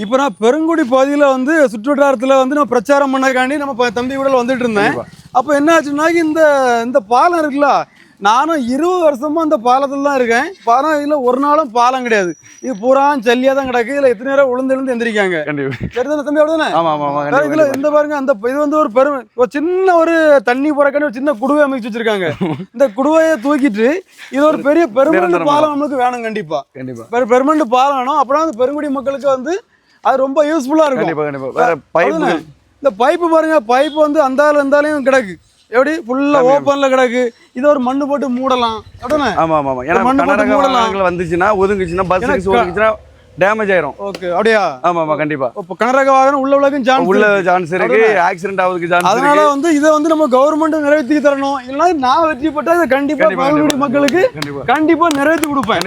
இப்போ நான் பெருங்குடி பகுதியில் வந்து சுற்றுவட்டாரத்தில் வந்து நம்ம பிரச்சாரம் பண்ணதுக்காண்டி நம்ம தம்பி கூட வந்துட்டு இருந்தேன். அப்போ என்ன ஆச்சுன்னா இந்த பாலம் இருக்குல்ல, நானும் 20 வருஷமா அந்த பாலத்தில் தான் இருக்கேன். பாலம் இதில் ஒரு நாளும் பாலம் கிடையாது. இது பூரா ஜல்லியாக தான் கிடக்கு. இதில் எத்தனை நேரம் விழுந்து எந்திரிக்காங்க. சரிதானே தம்பி? அப்படிதானே? இதில் இந்த பாருங்க, அந்த இது வந்து ஒரு சின்ன ஒரு தண்ணி போறக்காண்டி ஒரு சின்ன குடுவை அமைச்சு வச்சிருக்காங்க. இந்த குடுவையை தூக்கிட்டு இது ஒரு பெரிய பெர்மனன்ட் பாலம் நம்மளுக்கு வேணும். கண்டிப்பா பெர்மனன்ட் பாலம் வேணும். அப்படின்னா அந்த பெருங்குடி மக்களுக்கு வந்து அது ரொம்ப யூஸ்ஃபுல்லா இருக்கும். இந்த பைப்பு பாருங்க, பைப்பு வந்து அந்தாலையும் கிடக்கு. எப்படி ஃபுல்லா ஓப்பன்ல கிடக்கு. இது ஒரு மண்ணு போட்டு மூடலாம். அப்படிதானே? ஆமா ஆமா. ஏன்னா மண்ணு போட்டு மூடலாம். வந்துச்சுன்னா ஒதுங்குச்சுன்னா பஸ் ஒதுங்குச்சுன்னா டேமேஜ் ஆயிரும். ஓகே, அப்படியா? ஆமா ஆமா கண்டிப்பா. இப்ப கனரக வாகனம் உள்ளவங்களுக்கும் சான்ஸ் இருக்கு, ஆக்சிடென்ட் ஆவதுக்கு சான்ஸ் இருக்கு. அதனால வந்து இதை வந்து நம்ம கவர்மெண்ட் நிறைவேற்றி தரணும். இல்லைன்னா நான் வெற்றி பெற்றா இதை கண்டிப்பா பெருங்குடி மக்களுக்கு கண்டிப்பா நிறைவேற்றி கொடுப்பேன்.